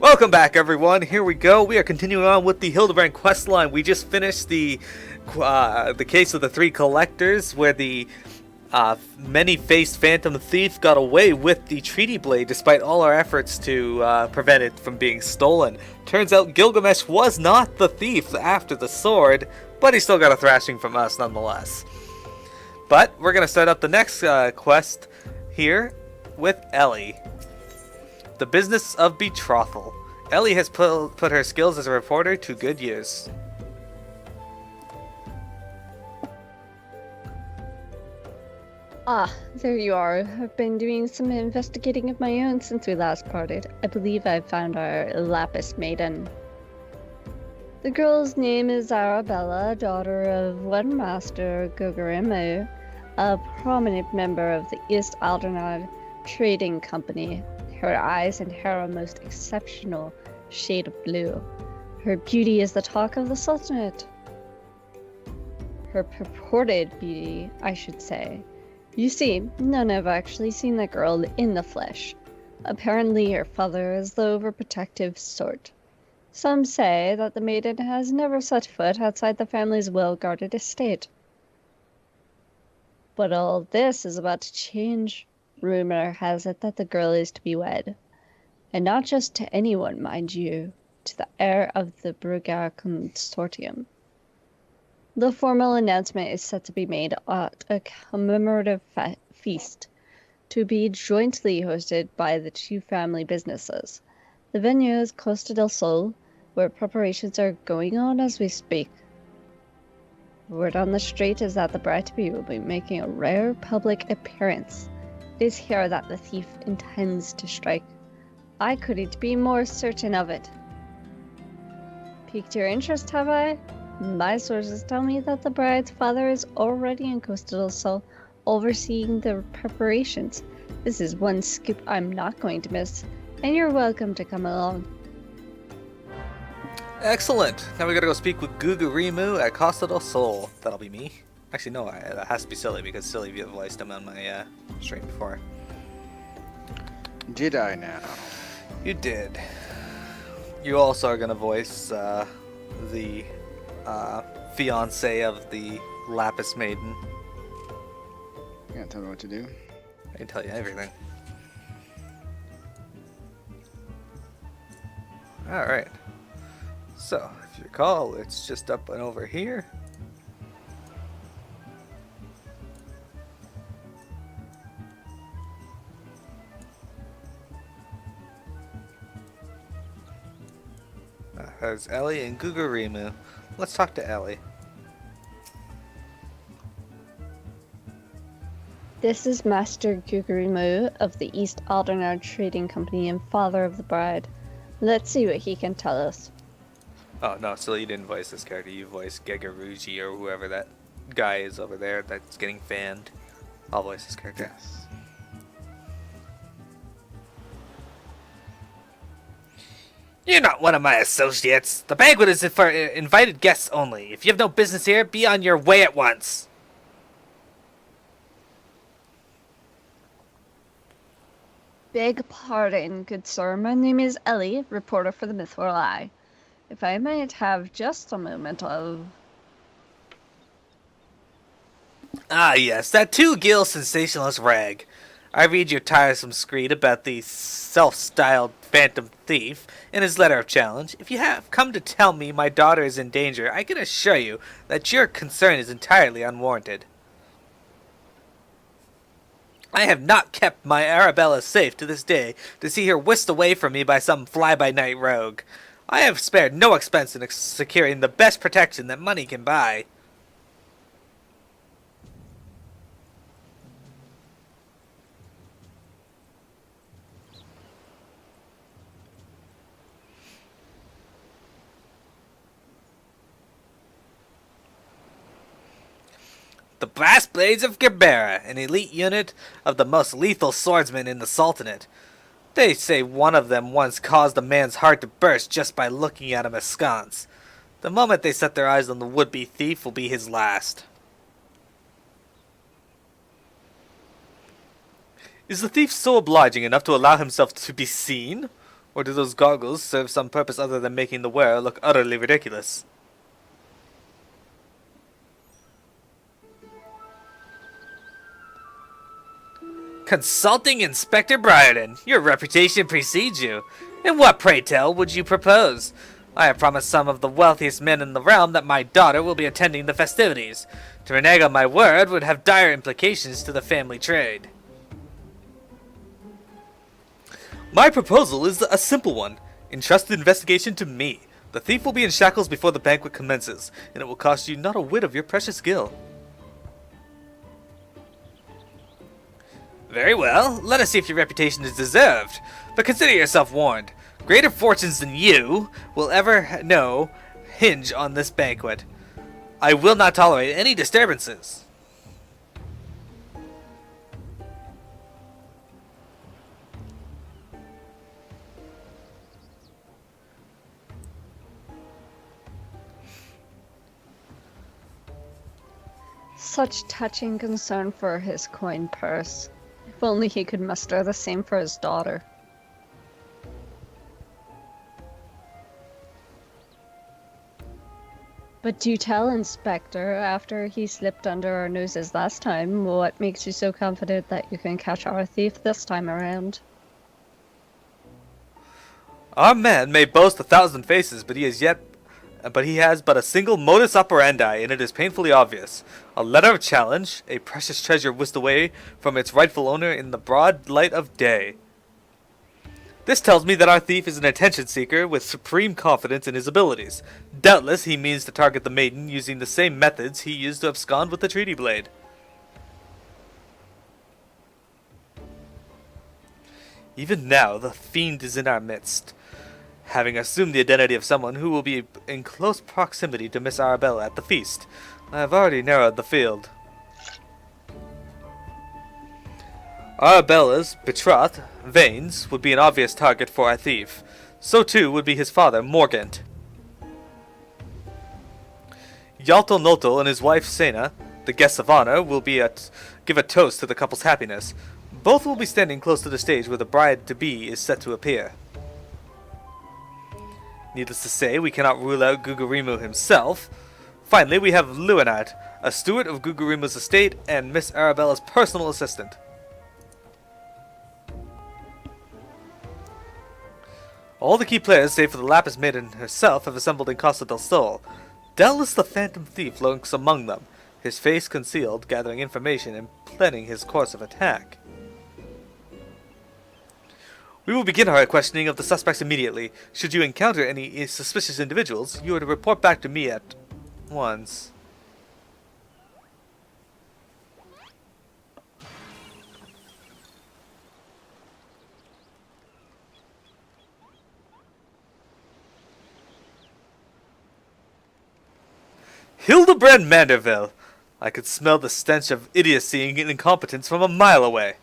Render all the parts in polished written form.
Welcome back, everyone. Here we go. We are continuing on with the Hildebrand questline. We just finished the case of the three collectors, where the many-faced phantom thief got away with the treaty blade, despite all our efforts to prevent it from being stolen. Turns out Gilgamesh was not the thief after the sword, but he still got a thrashing from us nonetheless. But we're gonna start up the next quest here with Ellie. The business of betrothal. Ellie has put her skills as a reporter to good use. Ah, there you are. I've been doing some investigating of my own since we last parted. I believe I've found our Lapis Maiden. The girl's name is Arabella, daughter of one master, Gugurimu, a prominent member of the East Aldernod Trading Company. Her eyes and hair are a most exceptional shade of blue. Her beauty is the talk of the Sultanate. Her purported beauty, I should say. You see, none have actually seen the girl in the flesh. Apparently her father is the overprotective sort. Some say that the maiden has never set foot outside the family's well-guarded estate. But all this is about to change. Rumor has it that the girl is to be wed. And not just to anyone, mind you, to the heir of the Brugar Consortium. The formal announcement is set to be made at a commemorative feast, to be jointly hosted by the two family businesses. The venue is Costa del Sol, where preparations are going on as we speak. Word on the street is that the bride-to-be will be making a rare public appearance. It is here that the thief intends to strike. I couldn't be more certain of it. Piqued your interest, have I? My sources tell me that the bride's father is already in Costa del Sol, overseeing the preparations. This is one scoop I'm not going to miss, and you're welcome to come along. Excellent. Now we gotta go speak with Gugurimu at Costa del Sol. That'll be me. Actually, no, that has to be Silly, because Silly voiced him on my stream before. Did I now? You did. You also are gonna voice the fiance of the Lapis Maiden. You can't tell me what to do. I can tell you everything. Alright. So, if you recall, it's just up and over here. There's Ellie and Gugurimu. Let's talk to Ellie. This is Master Gugurimu of the East Aldernod Trading Company and father of the bride. Let's see what he can tell us. Oh no, Silly, you didn't voice this character. You voiced Gegaruji or whoever that guy is over there that's getting fanned. I'll voice this character. Yes. You're not one of my associates. The banquet is for invited guests only. If you have no business here, be on your way at once. Beg pardon, good sir. My name is Ellie, reporter for the Mythful Eye. If I might have just a moment of... Ah yes, that two-gill sensationalist rag. I read your tiresome screed about the self-styled phantom thief in his letter of challenge. If you have come to tell me my daughter is in danger, I can assure you that your concern is entirely unwarranted. I have not kept my Arabella safe to this day to see her whisked away from me by some fly-by-night rogue. I have spared no expense in securing the best protection that money can buy. The Brass Blades of Gerbera, an elite unit of the most lethal swordsmen in the Sultanate. They say one of them once caused a man's heart to burst just by looking at him askance. The moment they set their eyes on the would-be thief will be his last. Is the thief so obliging enough to allow himself to be seen? Or do those goggles serve some purpose other than making the wearer look utterly ridiculous? Consulting Inspector Briarden, your reputation precedes you. And what, pray tell, would you propose? I have promised some of the wealthiest men in the realm that my daughter will be attending the festivities. To renege on my word would have dire implications to the family trade. My proposal is a simple one. Entrust the investigation to me. The thief will be in shackles before the banquet commences, and it will cost you not a whit of your precious gil. Very well, let us see if your reputation is deserved. But consider yourself warned. Greater fortunes than you will ever know hinge on this banquet. I will not tolerate any disturbances. Such touching concern for his coin purse. If only he could muster the same for his daughter. But do tell, Inspector, after he slipped under our noses last time, what makes you so confident that you can catch our thief this time around? Our man may boast 1,000 faces, but he has but a single modus operandi, and it is painfully obvious. A letter of challenge, a precious treasure whisked away from its rightful owner in the broad light of day. This tells me that our thief is an attention seeker with supreme confidence in his abilities. Doubtless he means to target the Maiden using the same methods he used to abscond with the treaty blade. Even now, the fiend is in our midst, having assumed the identity of someone who will be in close proximity to Miss Arabella at the feast. I have already narrowed the field. Arabella's betrothed, Vanes, would be an obvious target for our thief. So too would be his father, Morgant. Yalto Noto and his wife, Sena, the guests of honor, will give a toast to the couple's happiness. Both will be standing close to the stage where the bride-to-be is set to appear. Needless to say, we cannot rule out Gugurimu himself. Finally, we have Luanat, a steward of Gugurimu's estate and Miss Arabella's personal assistant. All the key players, save for the Lapis Maiden herself, have assembled in Costa del Sol. Doubtless the phantom thief lurks among them, his face concealed, gathering information and planning his course of attack. We will begin our questioning of the suspects immediately. Should you encounter any suspicious individuals, you are to report back to me at once. Hildebrand Manderville! I could smell the stench of idiocy and incompetence from a mile away.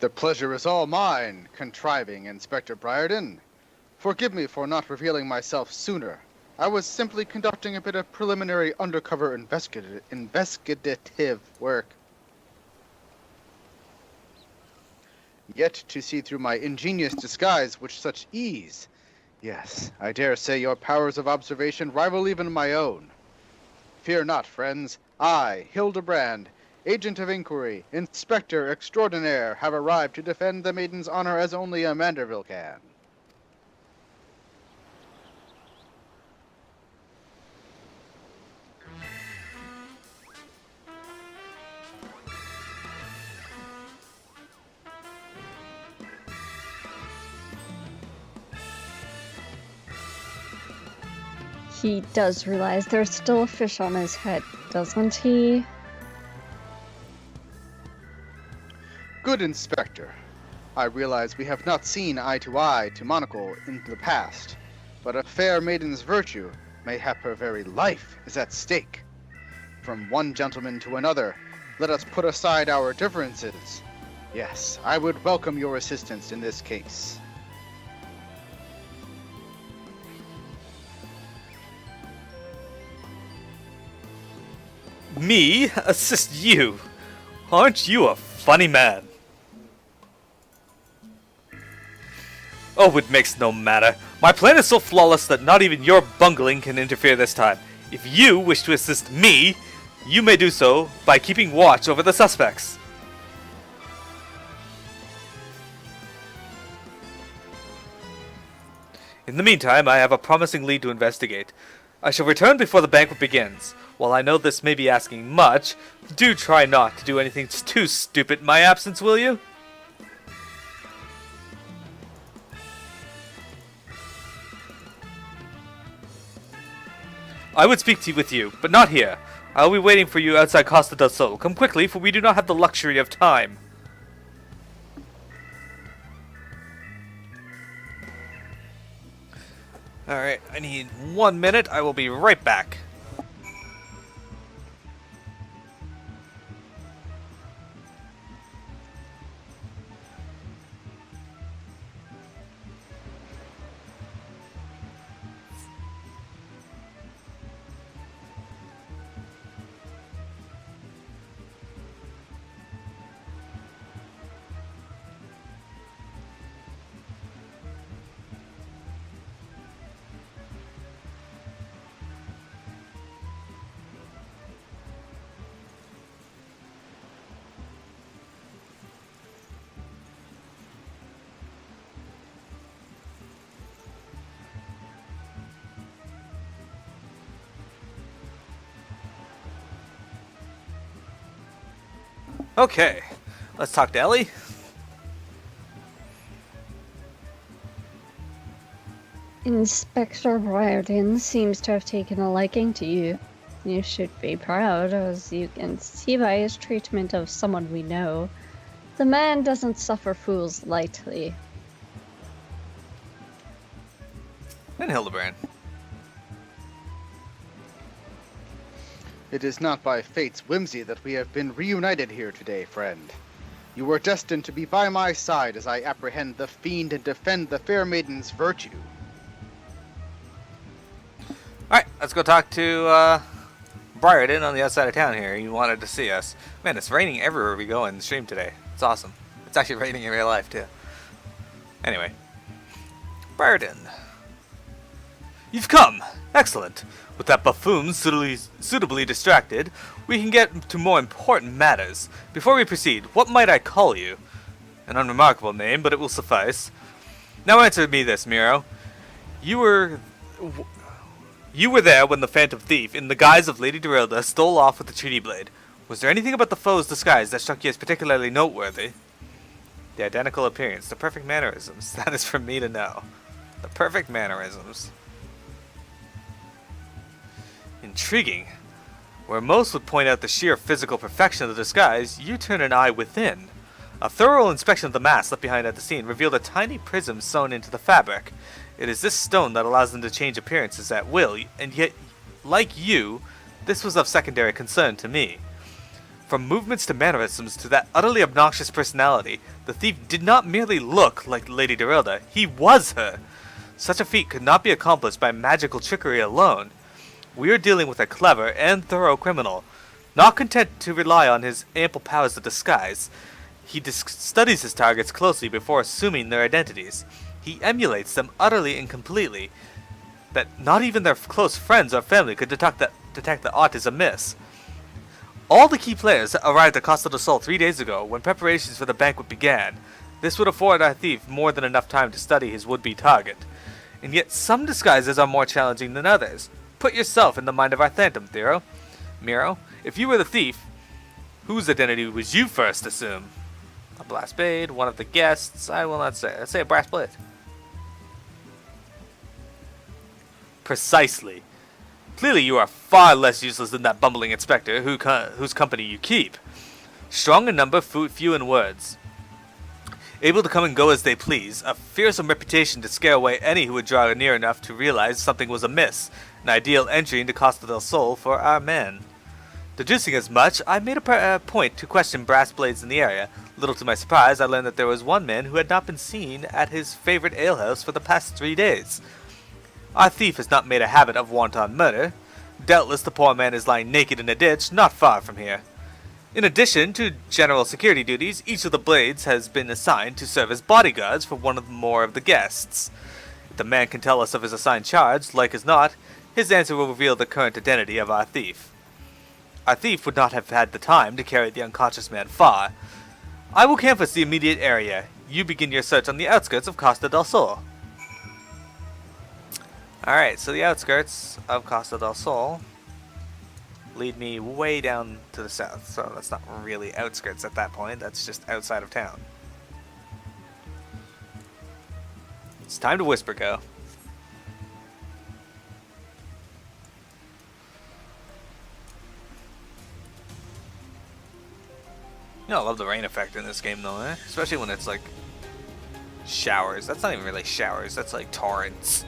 The pleasure is all mine, contriving Inspector Briarden. Forgive me for not revealing myself sooner. I was simply conducting a bit of preliminary undercover investigative work. Yet to see through my ingenious disguise with such ease. Yes, I dare say your powers of observation rival even my own. Fear not, friends. I, Hildebrand, Agent of Inquiry, Inspector Extraordinaire, have arrived to defend the Maiden's honor as only a Manderville can. He does realize there's still a fish on his head, doesn't he? Good Inspector. I realize we have not seen eye to Monocle in the past, but a fair maiden's virtue, mayhap her very life, is at stake. From one gentleman to another, let us put aside our differences. Yes, I would welcome your assistance in this case. Me? Assist you? Aren't you a funny man. Oh, it makes no matter. My plan is so flawless that not even your bungling can interfere this time. If you wish to assist me, you may do so by keeping watch over the suspects. In the meantime, I have a promising lead to investigate. I shall return before the banquet begins. While I know this may be asking much, do try not to do anything too stupid in my absence, will you? I would speak to you with you, but not here. I will be waiting for you outside Costa del Sol. Come quickly, for we do not have the luxury of time. Alright, I need 1 minute. I will be right back. Okay, let's talk to Ellie. Inspector Riordan seems to have taken a liking to you. You should be proud, as you can see by his treatment of someone we know. The man doesn't suffer fools lightly. And Hildebrand. It is not by fate's whimsy that we have been reunited here today, friend. You were destined to be by my side as I apprehend the fiend and defend the fair maiden's virtue. Alright, let's go talk to Briarden on the outside of town here. He wanted to see us. Man, it's raining everywhere we go in the stream today. It's awesome. It's actually raining in real life, too. Anyway. Briarden. You've come! Excellent. With that buffoon suitably distracted, we can get to more important matters. Before we proceed, what might I call you? An unremarkable name, but it will suffice. Now answer me this, Miro. You were there when the Phantom Thief, in the guise of Lady Dorilda, stole off with the treaty blade. Was there anything about the foe's disguise that struck you as particularly noteworthy? The identical appearance, the perfect mannerisms. That is for me to know. The perfect mannerisms. Intriguing. Where most would point out the sheer physical perfection of the disguise, you turn an eye within. A thorough inspection of the mask left behind at the scene revealed a tiny prism sewn into the fabric. It is this stone that allows them to change appearances at will, and yet, like you, this was of secondary concern to me. From movements to mannerisms to that utterly obnoxious personality, the thief did not merely look like Lady Dorilda, he was her! Such a feat could not be accomplished by magical trickery alone. We are dealing with a clever and thorough criminal. Not content to rely on his ample powers of disguise, he studies his targets closely before assuming their identities. He emulates them utterly and completely, that not even their close friends or family could detect that aught is amiss. All the key players arrived at Costa del Sol 3 days ago, when preparations for the banquet began. This would afford our thief more than enough time to study his would-be target. And yet some disguises are more challenging than others. Put yourself in the mind of our phantom, Miro. If you were the thief, whose identity would you first assume? A brass blade, one of the guests, I will not say. Let's say a brass blade. Precisely. Clearly you are far less useless than that bumbling inspector whose company you keep. Strong in number, few in words. Able to come and go as they please, a fearsome reputation to scare away any who would draw near enough to realize something was amiss. An ideal entry into Costa del Sol for our men. Deducing as much, I made a point to question brass blades in the area. Little to my surprise, I learned that there was one man who had not been seen at his favorite alehouse for the past 3 days. Our thief has not made a habit of wanton murder. Doubtless the poor man is lying naked in a ditch not far from here. In addition to general security duties, each of the blades has been assigned to serve as bodyguards for one or more of the guests. If the man can tell us of his assigned charge, like as not, his answer will reveal the current identity of our thief. Our thief would not have had the time to carry the unconscious man far. I will canvass the immediate area. You begin your search on the outskirts of Costa del Sol. Alright, so the outskirts of Costa del Sol lead me way down to the south, so that's not really outskirts at that point, that's just outside of town. It's time to whisper go. You know, I love the rain effect in this game though, especially when it's like showers. That's not even really showers, that's like torrents.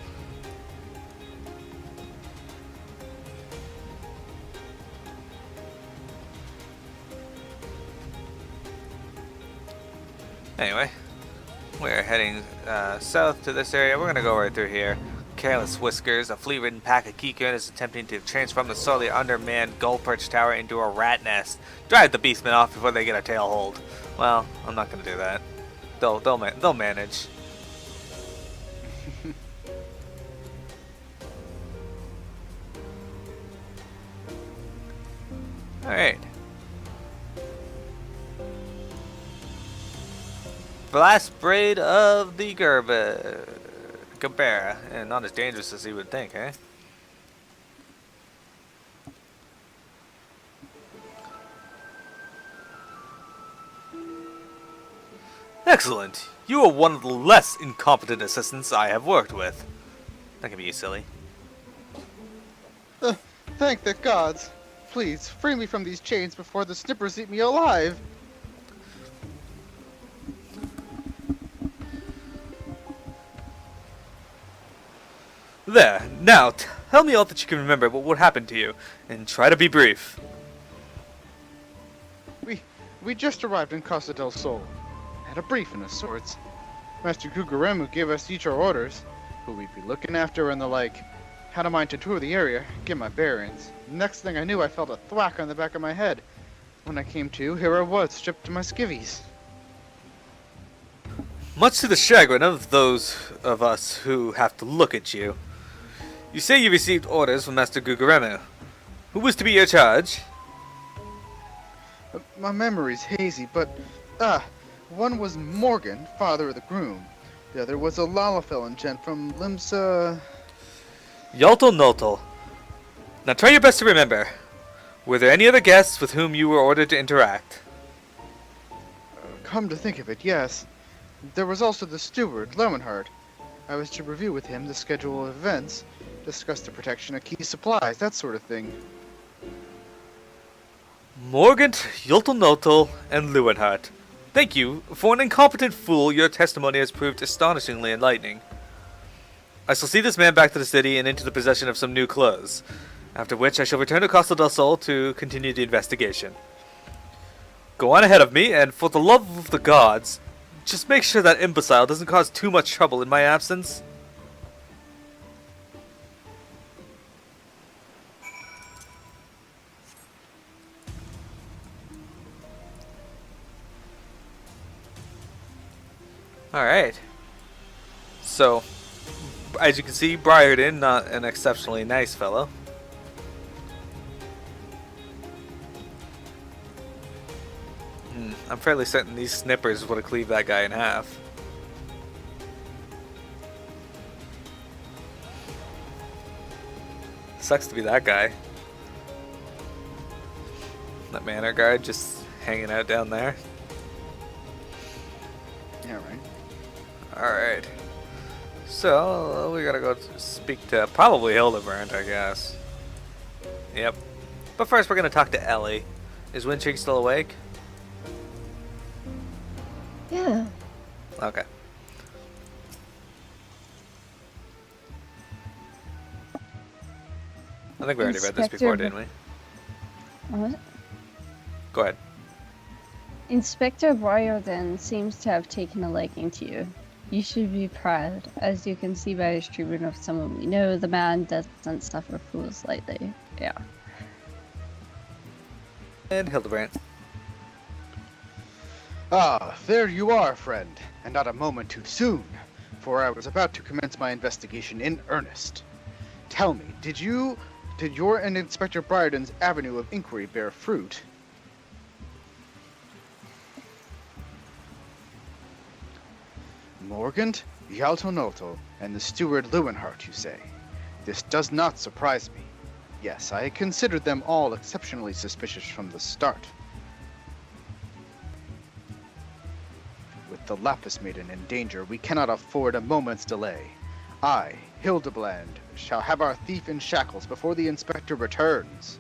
Anyway, we're heading south to this area. We're gonna go right through here. Careless Whiskers, a flea-ridden pack of Kikun, is attempting to transform the sorely undermanned gold perch tower into a rat nest. Drive the beastmen off before they get a tailhold. Well, I'm not gonna do that. They'll manage. All right. The last braid of the Gabera, and not as dangerous as you would think, eh? Excellent. You are one of the less incompetent assistants I have worked with. That can be you, silly. Thank the gods. Please, free me from these chains before the snippers eat me alive. There. Now, tell me all that you can remember what would happen to you, and try to be brief. We just arrived in Costa del Sol. Had a briefing of sorts. Master Gugaremu gave us each our orders, who we'd be looking after and the like. Had a mind to tour the area, get my bearings. Next thing I knew, I felt a thwack on the back of my head. When I came to, here I was, stripped to my skivvies. Much to the chagrin of those of us who have to look at you. You say you received orders from Master Gugaremu. Who was to be your charge? My memory's hazy, but, one was Morgan, father of the groom. The other was a Lalafell gent from Limsa... Yoltel Noltel. Now try your best to remember. Were there any other guests with whom you were ordered to interact? Come to think of it, yes. There was also the steward, Lemonheart. I was to review with him the schedule of events, discuss the protection of key supplies, that sort of thing. Morgant, Yoltel Noltel, and Lewenhart. Thank you. For an incompetent fool, your testimony has proved astonishingly enlightening. I shall see this man back to the city and into the possession of some new clothes, after which I shall return to Costa del Sol to continue the investigation. Go on ahead of me, and for the love of the gods, just make sure that imbecile doesn't cause too much trouble in my absence. Alright. So, as you can see, Briarden, not an exceptionally nice fellow. I'm fairly certain these snippers would have cleaved that guy in half. Sucks to be that guy. That manor guard just hanging out down there. Yeah, right. Alright. So, we gotta go speak to probably Hildebrand, I guess. Yep. But first we're gonna talk to Ellie. Is Windshake still awake? Yeah. Okay. I think we already read this before, didn't we? What? Go ahead. Inspector Briarden seems to have taken a liking to you. You should be proud. As you can see by his treatment of someone we know, the man doesn't suffer fools lightly. Yeah. And Hildebrand. Ah, there you are, friend, and not a moment too soon, for I was about to commence my investigation in earnest. Tell me, did your and Inspector Briarden's avenue of inquiry bear fruit? Morgant, Yaltonolto, and the steward Lewenhart, you say? This does not surprise me. Yes, I considered them all exceptionally suspicious from the start. With the Lapis Maiden in danger, we cannot afford a moment's delay. I, Hildebland, shall have our thief in shackles before the Inspector returns.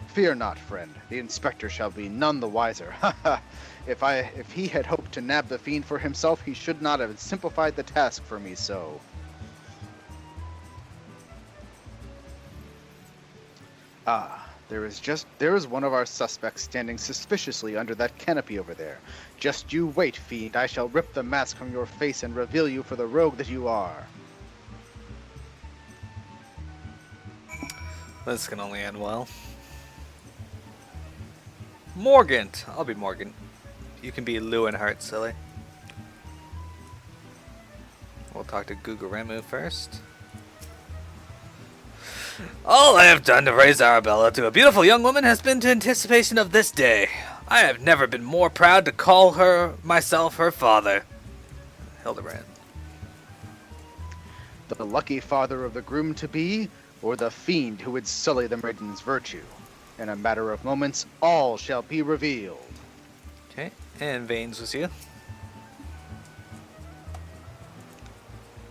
Fear not, friend. The Inspector shall be none the wiser. Ha ha! If he had hoped to nab the fiend for himself, he should not have simplified the task for me so. Ah, there is one of our suspects standing suspiciously under that canopy over there. Just you wait, fiend. I shall rip the mask from your face and reveal you for the rogue that you are. This can only end well. Morgant. I'll be Morgant. You can be Lewenhart, silly. We'll talk to Guguremu first. All I have done to raise Arabella to a beautiful young woman has been to anticipation of this day. I have never been more proud to call her, myself, her father. Hildebrand. The lucky father of the groom-to-be, or the fiend who would sully the maiden's virtue. In a matter of moments, all shall be revealed. Okay, and Vanes was you.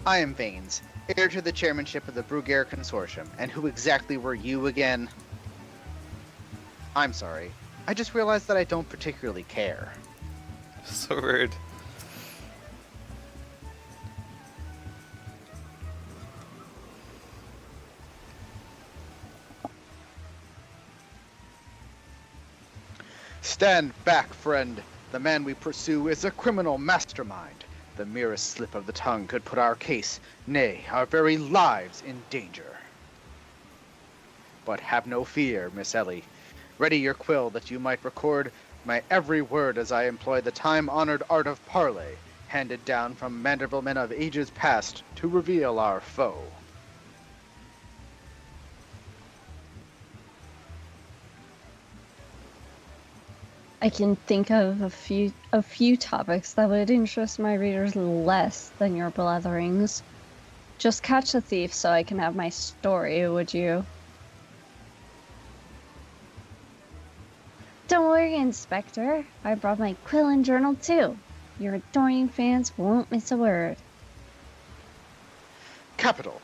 I am Vanes, heir to the chairmanship of the Bruguer Consortium, and who exactly were you again? I'm sorry, I just realized that I don't particularly care. So rude. Stand back, friend. The man we pursue is a criminal mastermind. The merest slip of the tongue could put our case, nay, our very lives, in danger. But have no fear, Miss Ellie. Ready your quill that you might record my every word as I employ the time-honored art of parley, handed down from Manderville men of ages past, to reveal our foe. I can think of a few topics that would interest my readers less than your bletherings. Just catch the thief so I can have my story, would you? Don't worry, Inspector. I brought my quill and journal too. Your adoring fans won't miss a word. Capital.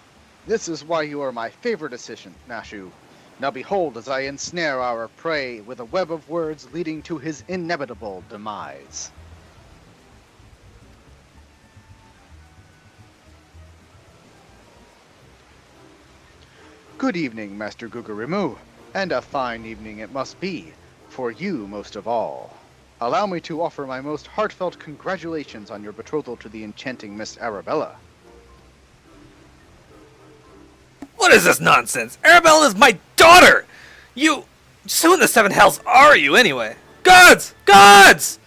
This is why you are my favorite assistant, Nashu. Now behold as I ensnare our prey with a web of words leading to his inevitable demise. Good evening, Master Gugurimu, and a fine evening it must be, for you most of all. Allow me to offer my most heartfelt congratulations on your betrothal to the enchanting Miss Arabella. What is this nonsense? Arabella is my daughter! You... who in the seven hells are you, anyway? Gods! Gods!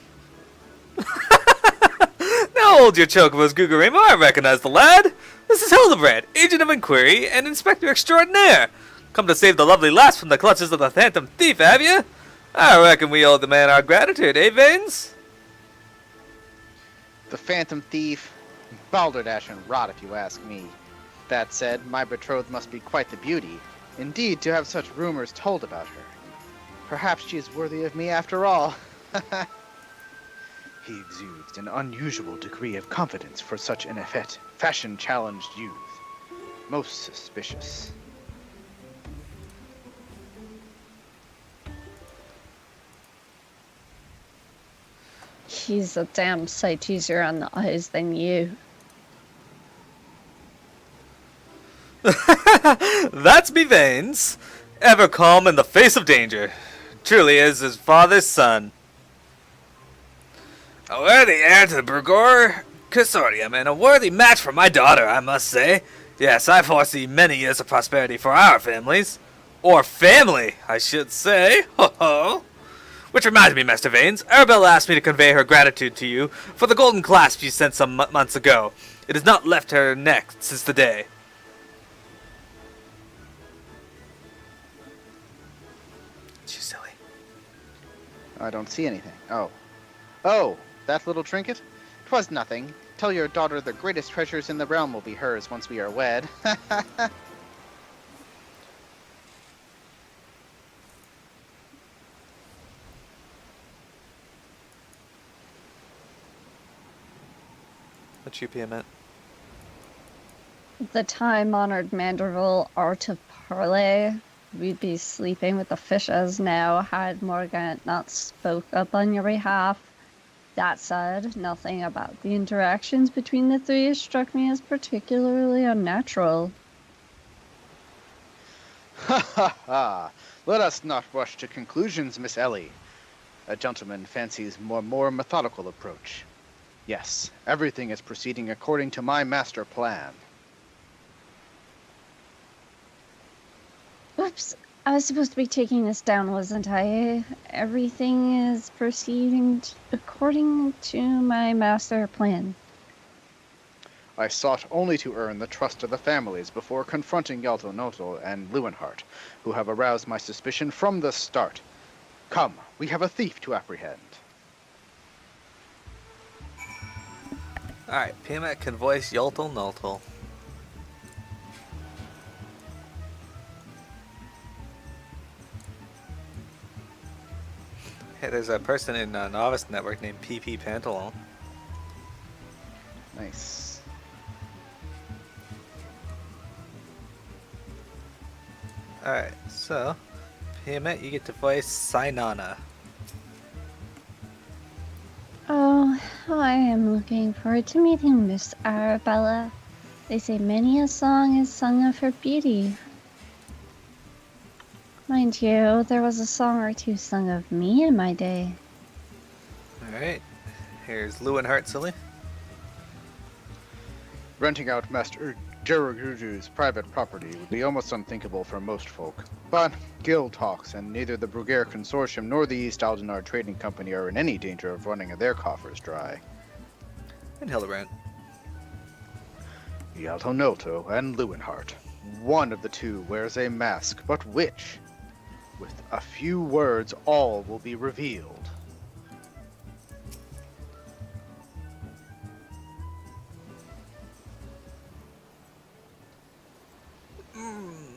Now hold your chocobos, Guguremu. I recognize the lad. This is Hildebrand, agent of inquiry and inspector extraordinaire. Come to save the lovely lass from the clutches of the phantom thief, have you? I reckon we owe the man our gratitude, eh, Vanes? The phantom thief? Balderdash and rot, if you ask me. That said, my betrothed must be quite the beauty. Indeed, to have such rumors told about her. Perhaps she is worthy of me after all. He exudes an unusual degree of confidence for such an effete, fashion-challenged youth. Most suspicious. He's a damn sight easier on the eyes than you. That's me, Vanes. Ever calm in the face of danger. Truly is his father's son. A worthy heir to the Bruguer Consortium, and a worthy match for my daughter, I must say. Yes, I foresee many years of prosperity for our families. Or family, I should say. Ho ho. Which reminds me, Master Vanes, Arabella asked me to convey her gratitude to you for the golden clasp you sent some months ago. It has not left her neck since the day. She's silly. I don't see anything. Oh. Oh, that little trinket? 'Twas nothing. Tell your daughter the greatest treasures in the realm will be hers once we are wed. What's UPM at? The time-honored Manderville art of parley. We'd be sleeping with the fishes now had Morgant not spoke up on your behalf. That said, nothing about the interactions between the three struck me as particularly unnatural. Ha ha ha! Let us not rush to conclusions, Miss Ellie. A gentleman fancies more methodical approach. Yes, everything is proceeding according to my master plan. Oops, I was supposed to be taking this down, wasn't I? Everything is proceeding according to my master plan. I sought only to earn the trust of the families before confronting Yalto and Leeuwenhart, who have aroused my suspicion from the start. Come, we have a thief to apprehend. Alright, Piamat can voice Yolto Nolto. Hey, there's a person in Novice Network named PP Pantalone. Nice. Alright, so, Piamat, you get to voice Sainana. Oh, I am looking forward to meeting Miss Arabella. They say many a song is sung of her beauty. Mind you, there was a song or two sung of me in my day. Alright, here's Leeuwenhart, silly. Renting out Master Jeruguju's private property would be almost unthinkable for most folk. But guild talks, and neither the Bruguer Consortium nor the East Aldenar Trading Company are in any danger of running their coffers dry. And Hildebrand. Yalto Nolto and Leeuwenhart. One of the two wears a mask, but which? With a few words, all will be revealed.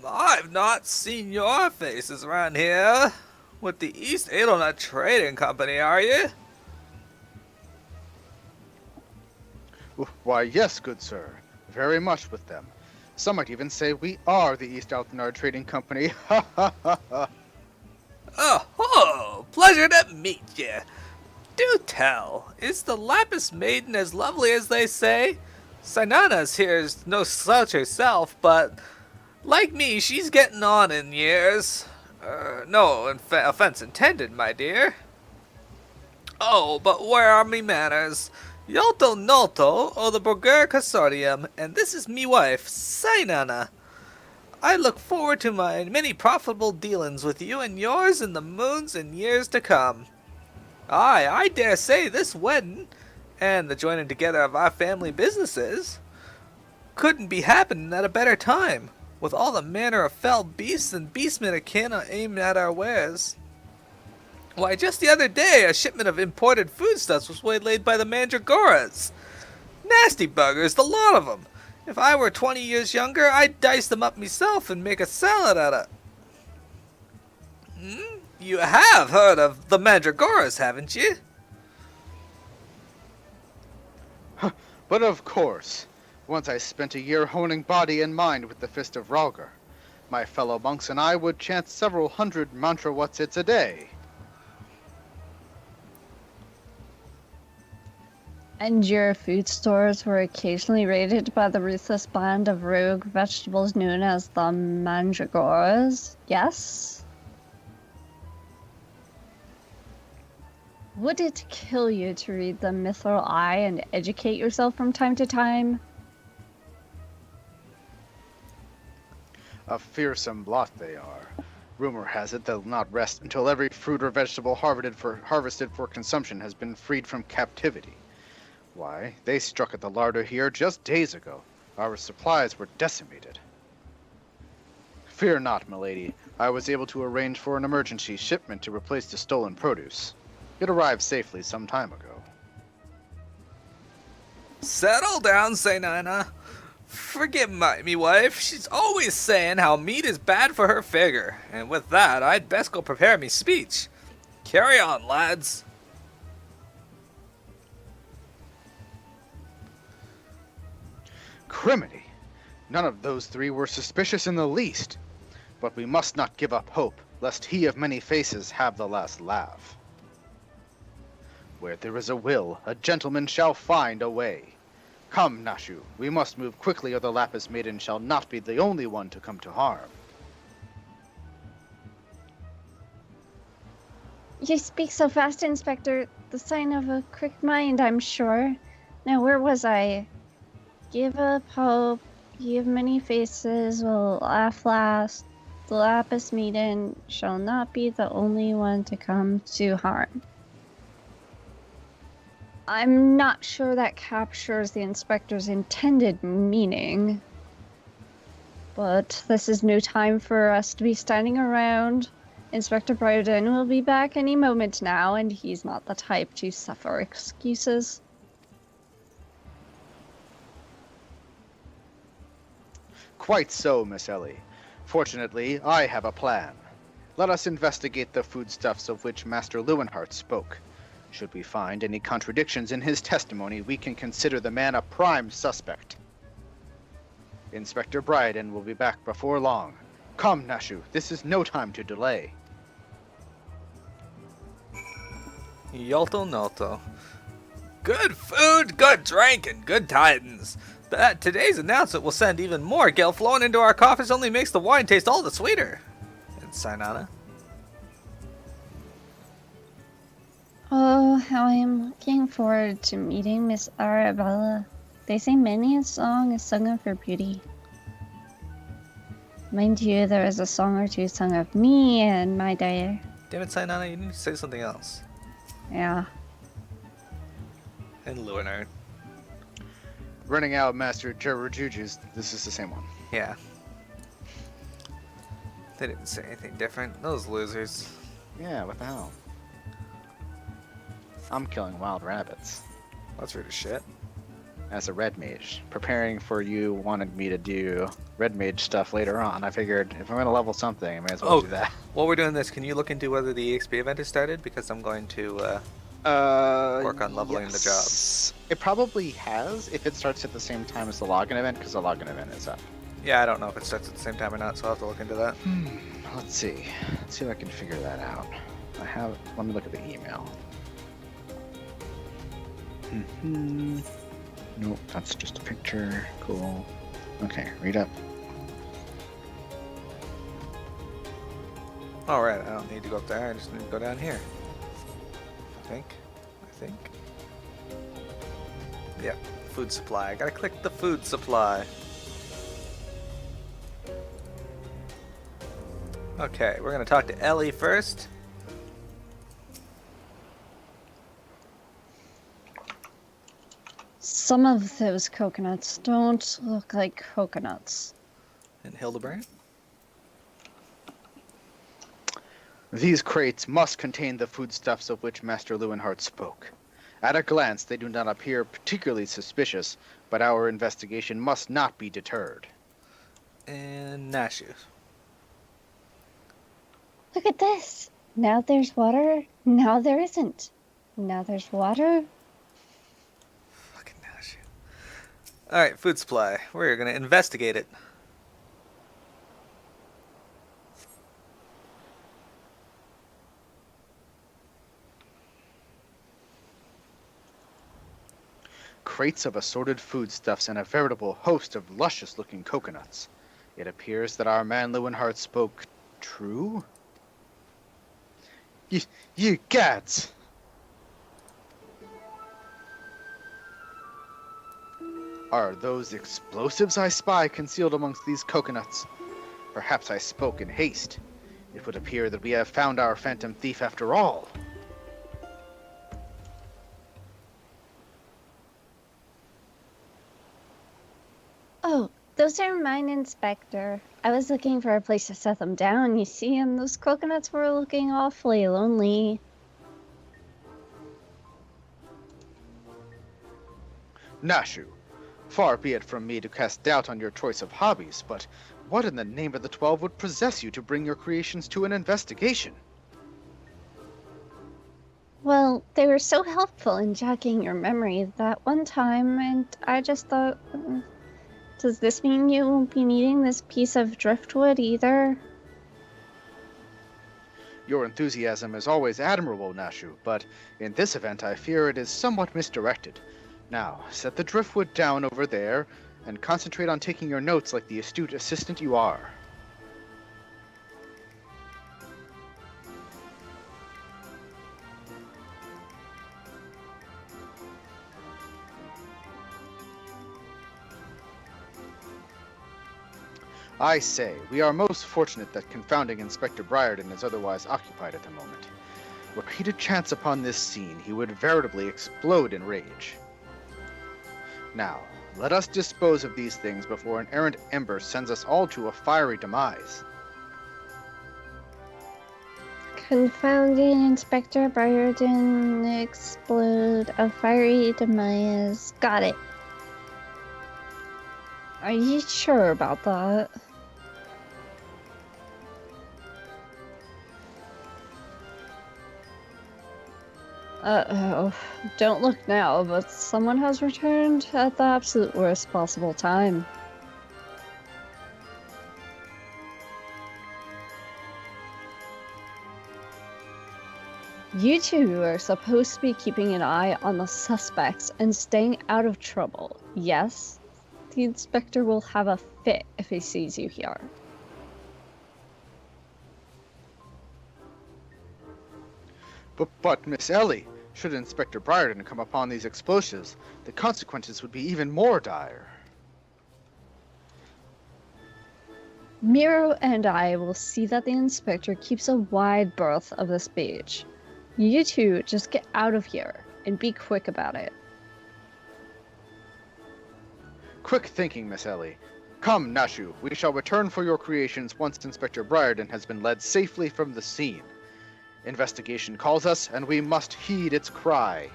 I've not seen your faces around here. With the East Adelna Trading Company, are you? Why, yes, good sir. Very much with them. Some might even say we are the East Aldenar Trading Company. Ha ha ha ha. Oh, pleasure to meet you. Do tell, is the Lapis Maiden as lovely as they say? Sainana's here's no such herself, but like me, she's getting on in years. No offense intended, my dear. Oh, but where are me manners? Yolto Nolto, o the Bruguer Consortium, and this is me wife, Sainana. I look forward to my many profitable dealings with you and yours in the moons and years to come. Aye, I dare say this wedding, and the joining together of our family businesses, couldn't be happening at a better time, with all the manner of fell beasts and beastmen akin aimed at our wares. Why, just the other day, a shipment of imported foodstuffs was waylaid by the Mandragoras. Nasty buggers, the lot of 'em. If I were 20 years younger, I'd dice them up myself and make a salad out of. You have heard of the Mandragoras, haven't you? But of course. Once I spent a year honing body and mind with the Fist of Ralgar. My fellow monks and I would chant several hundred mantra whatsits a day. And your food stores were occasionally raided by the ruthless band of rogue vegetables known as the Mandragoras, yes? Would it kill you to read the Mithril Eye and educate yourself from time to time? A fearsome lot they are. Rumor has it they'll not rest until every fruit or vegetable harvested for consumption has been freed from captivity. Why, they struck at the larder here just days ago. Our supplies were decimated. Fear not, milady. I was able to arrange for an emergency shipment to replace the stolen produce. It arrived safely some time ago. Settle down, say Nina. Forgive me wife. She's always saying how meat is bad for her figure. And with that, I'd best go prepare me speech. Carry on, lads. Criminy! None of those three were suspicious in the least. But we must not give up hope, lest he of many faces have the last laugh. Where there is a will, a gentleman shall find a way. Come, Nashu, we must move quickly or the Lapis Maiden shall not be the only one to come to harm. You speak so fast, Inspector. The sign of a quick mind, I'm sure. Now, where was I? Give up hope, ye of many faces will laugh last. The Lapis Maiden shall not be the only one to come to harm. I'm not sure that captures the Inspector's intended meaning. But this is no time for us to be standing around. Inspector Browden will be back any moment now, and he's not the type to suffer excuses. Quite so, Miss Ellie. Fortunately, I have a plan. Let us investigate the foodstuffs of which Master Lewenhart spoke. Should we find any contradictions in his testimony, we can consider the man a prime suspect. Inspector Bryden will be back before long. Come, Nashu, this is no time to delay. Yolto Noto. Good food, good drink, and good tidings. That today's announcement will send even more gale flowing into our coffers only makes the wine taste all the sweeter. And Sinana. Oh, how I am looking forward to meeting Miss Arabella. They say many a song is sung of her beauty. Mind you, there is a song or two sung of me and my day. Damn it, Sinana, you need to say something else. Yeah. And Leonard. Running out, Master Jujus. This is the same one. Yeah. They didn't say anything different. Those losers. Yeah, what the hell? I'm killing wild rabbits. That's rude as shit. As a red mage. Preparing for you wanted me to do red mage stuff later on. I figured if I'm going to level something, I may as well do that. While we're doing this, can you look into whether the EXP event has started? Because I'm going to work on leveling the jobs. It probably has if it starts at the same time as the login event, because the login event is up. Yeah, I don't know if it starts at the same time or not, so I'll have to look into that. Let's see. Let's see if I can figure that out. Let me look at the email. Nope, that's just a picture. Cool. Okay, read up. Alright, I don't need to go up there, I just need to go down here. I think. Yep, food supply. I gotta click the food supply. Okay, we're gonna talk to Ellie first. Some of those coconuts don't look like coconuts. And Hildebrand. These crates must contain the foodstuffs of which Master Lewenhart spoke. At a glance, they do not appear particularly suspicious, but our investigation must not be deterred. And Nashu. Look at this. Now there's water, now there isn't. Now there's water. Fucking Nashu. Alright, food supply. We're gonna investigate it. Crates of assorted foodstuffs and a veritable host of luscious-looking coconuts. It appears that our man Lewenhart spoke true? You gads! Are those explosives I spy concealed amongst these coconuts? Perhaps I spoke in haste. It would appear that we have found our phantom thief after all. Oh, those are mine, Inspector. I was looking for a place to set them down, you see, and those coconuts were looking awfully lonely. Nashu, far be it from me to cast doubt on your choice of hobbies, but what in the name of the 12 would possess you to bring your creations to an investigation? Well, they were so helpful in jogging your memory that one time, and I just thought, does this mean you won't be needing this piece of driftwood either? Your enthusiasm is always admirable, Nashu, but in this event I fear it is somewhat misdirected. Now, set the driftwood down over there, and concentrate on taking your notes like the astute assistant you are. I say, we are most fortunate that confounding Inspector Briarden is otherwise occupied at the moment. Were he to chance upon this scene, he would veritably explode in rage. Now, let us dispose of these things before an errant ember sends us all to a fiery demise. Confounding Inspector Briarden, explode, a fiery demise. Got it. Are you sure about that? Uh-oh. Don't look now, but someone has returned at the absolute worst possible time. You two are supposed to be keeping an eye on the suspects and staying out of trouble. Yes? The inspector will have a fit if he sees you here. But Miss Ellie, should Inspector Briarden come upon these explosives, the consequences would be even more dire. Miro and I will see that the inspector keeps a wide berth of this beach. You two just get out of here, and be quick about it. Quick thinking, Miss Ellie. Come, Nashu, we shall return for your creations once Inspector Briarden has been led safely from the scene. Investigation calls us, and we must heed its cry.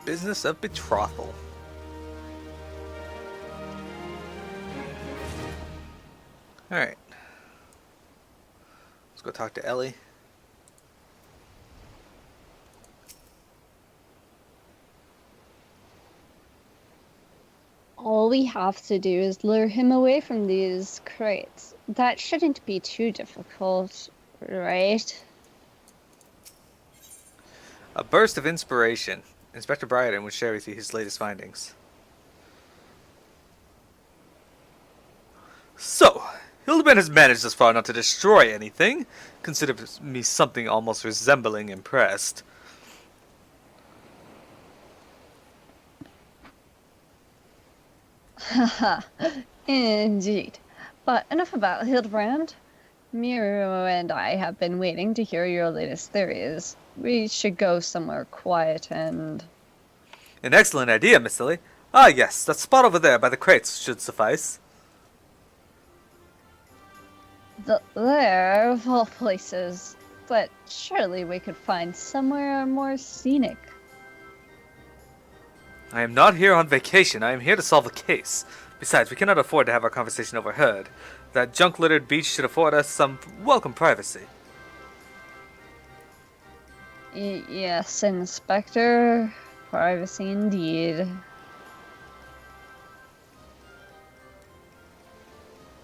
Business of betrothal. Alright. Let's go talk to Ellie. All we have to do is lure him away from these crates. That shouldn't be too difficult, right? A burst of inspiration. Inspector Briarden would share with you his latest findings. So, Hildebrand has managed thus far not to destroy anything. Consider me something almost resembling impressed. Haha, indeed. But enough about Hildebrand. Miro and I have been waiting to hear your latest theories. We should go somewhere quiet and... An excellent idea, Miss Lily. Ah, yes, that spot over there by the crates should suffice. There, of all places. But surely we could find somewhere more scenic. I am not here on vacation. I am here to solve a case. Besides, we cannot afford to have our conversation overheard. That junk-littered beach should afford us some welcome privacy. Yes, Inspector. Privacy indeed.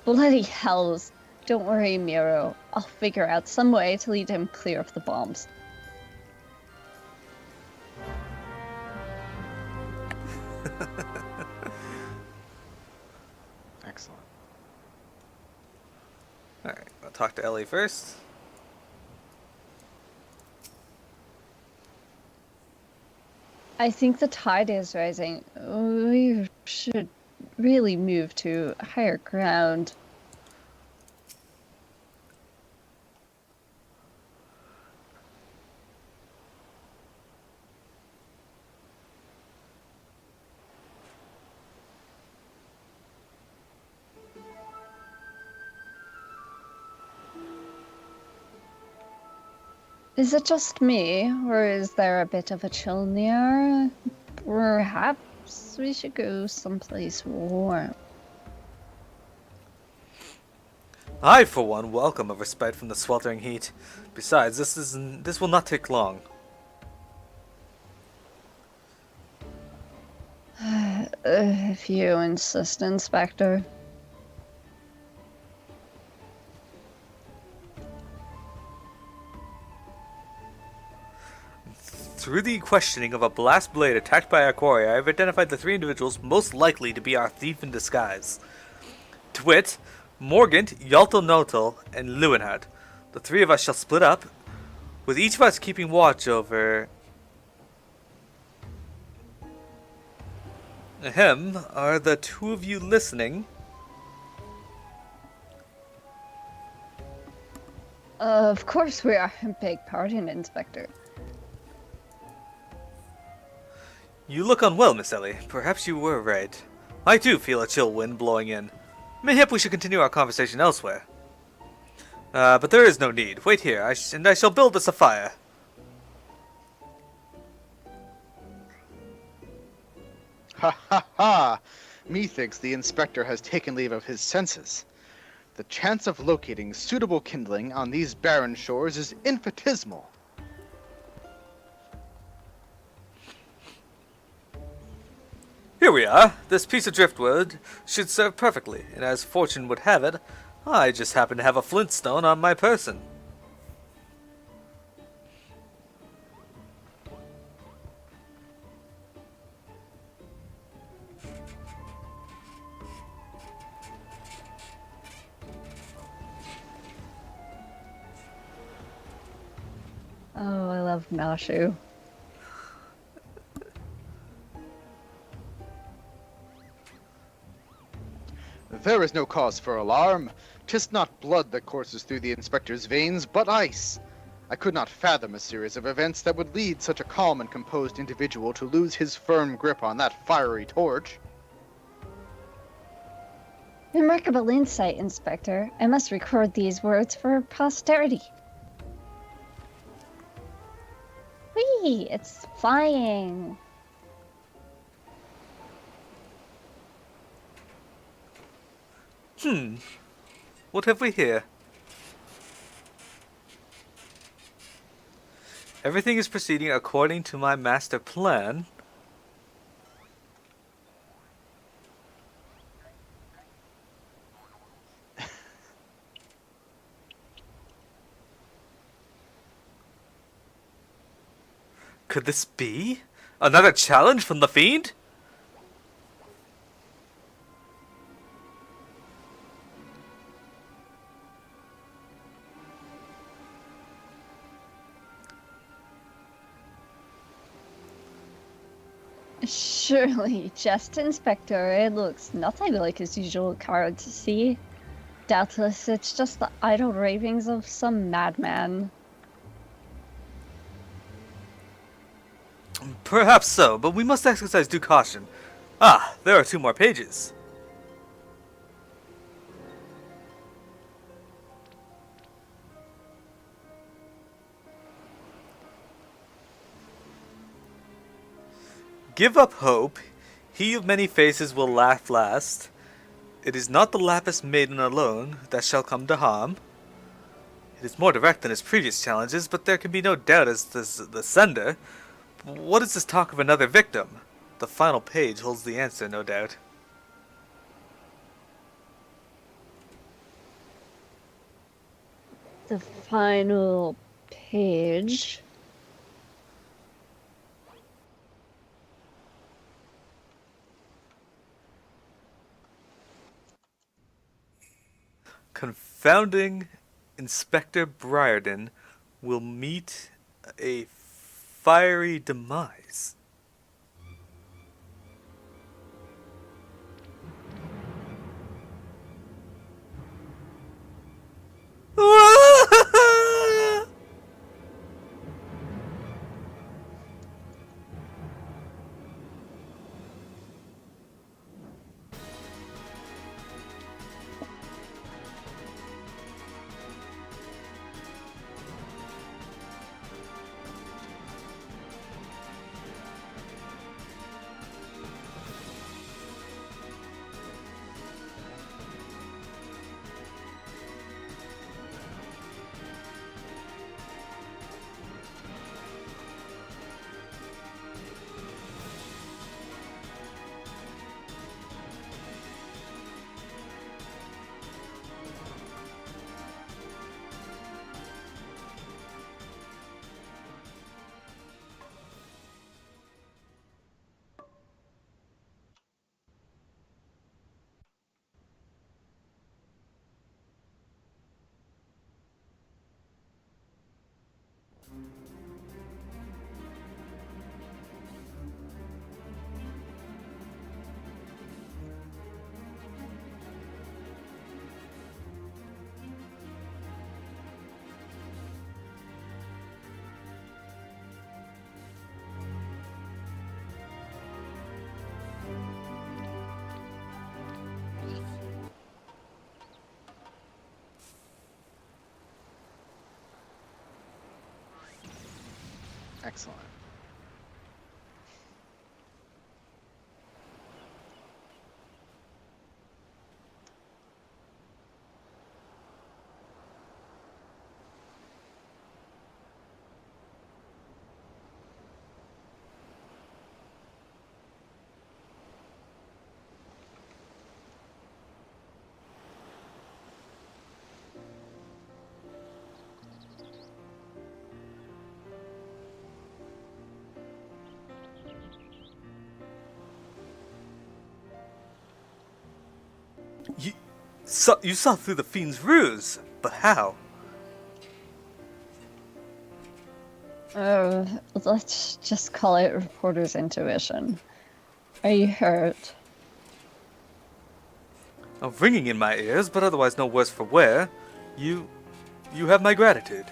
Bloody hells. Don't worry, Miro. I'll figure out some way to lead him clear of the bombs. Excellent. Alright, I'll talk to Ellie first. I think the tide is rising. We should really move to higher ground. Is it just me, or is there a bit of a chill in the air? Perhaps we should go someplace warm. I, for one, welcome a respite from the sweltering heat. Besides, this will not take long. If you insist, Inspector. Through the questioning of a blast blade attacked by our quarry, I have identified the 3 individuals most likely to be our thief in disguise. To wit, Morgant, Yaltel and Lewenhard. The 3 of us shall split up, with each of us keeping watch over... Ahem, are the 2 of you listening? Of course we are. Beg pardon, Inspector. You look unwell, Miss Ellie. Perhaps you were right. I too feel a chill wind blowing in. Mayhap we should continue our conversation elsewhere. But there is no need. Wait here, and I shall build us a fire. Ha ha ha! Methinks the inspector has taken leave of his senses. The chance of locating suitable kindling on these barren shores is infinitesimal. Here we are. This piece of driftwood should serve perfectly, and as fortune would have it, I just happen to have a flintstone on my person. Oh, I love Nashu. There is no cause for alarm. 'Tis not blood that courses through the inspector's veins, but ice. I could not fathom a series of events that would lead such a calm and composed individual to lose his firm grip on that fiery torch. Remarkable insight, Inspector. I must record these words for posterity. Whee! It's flying! What have we here? Everything is proceeding according to my master plan. Could this be? Another challenge from the Fiend? Surely, just Inspector. It looks nothing like his usual courtesy. Doubtless, it's just the idle ravings of some madman. Perhaps so, but we must exercise due caution. Ah, there are 2 more pages. Give up hope. He of many faces will laugh last. It is not the lapis maiden alone that shall come to harm. It is more direct than his previous challenges, but there can be no doubt as to the sender. What is this talk of another victim? The final page holds the answer, no doubt. The final page. Confounding Inspector Briarden will meet a fiery demise. Excellent. You saw through the fiend's ruse, but how? Let's just call it reporter's intuition. Are you hurt? A ringing in my ears, but otherwise no worse for wear. You have my gratitude.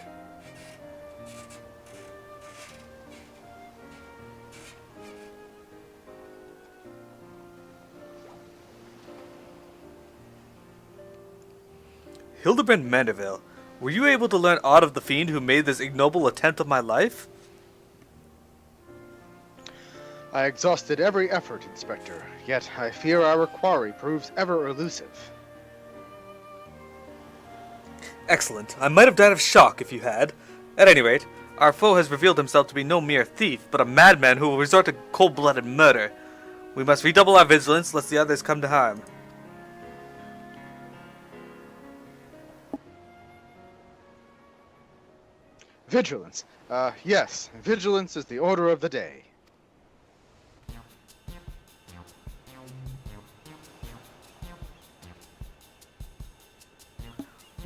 Hildebrand Mandeville, were you able to learn aught of the fiend who made this ignoble attempt on my life? I exhausted every effort, Inspector, yet I fear our quarry proves ever elusive. Excellent. I might have died of shock if you had. At any rate, our foe has revealed himself to be no mere thief, but a madman who will resort to cold-blooded murder. We must redouble our vigilance lest the others come to harm. Vigilance. Yes, vigilance is the order of the day.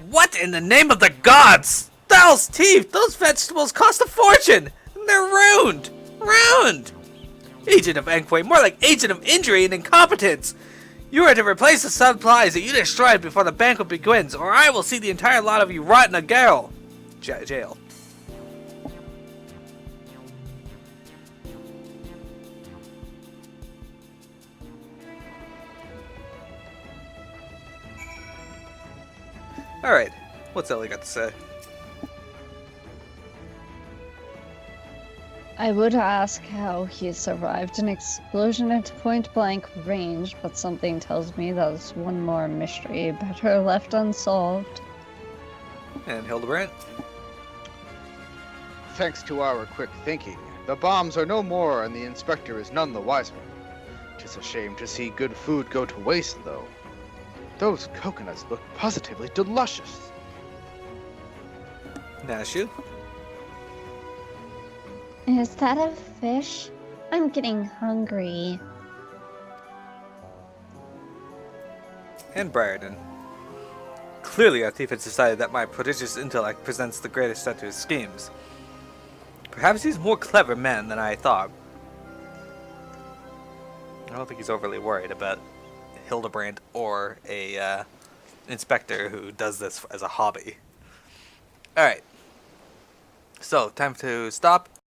What in the name of the gods? Those teeth! Those vegetables cost a fortune! They're ruined! Ruined! Agent of Enquay, more like agent of injury and incompetence! You are to replace the supplies that you destroyed before the banquet begins, or I will see the entire lot of you rot in a jail. Jail. Alright, what's Ellie got to say? I would ask how he survived an explosion at point-blank range, but something tells me there's one more mystery better left unsolved. And Hildebrand? Thanks to our quick thinking, the bombs are no more and the Inspector is none the wiser. 'Tis a shame to see good food go to waste, though. Those coconuts look positively delicious. Nashu? Is that a fish? I'm getting hungry. And Briarden. Clearly our thief has decided that my prodigious intellect presents the greatest threat to his schemes. Perhaps he's a more clever man than I thought. I don't think he's overly worried about Hildebrand or a inspector who does this as a hobby. Alright. So, time to stop.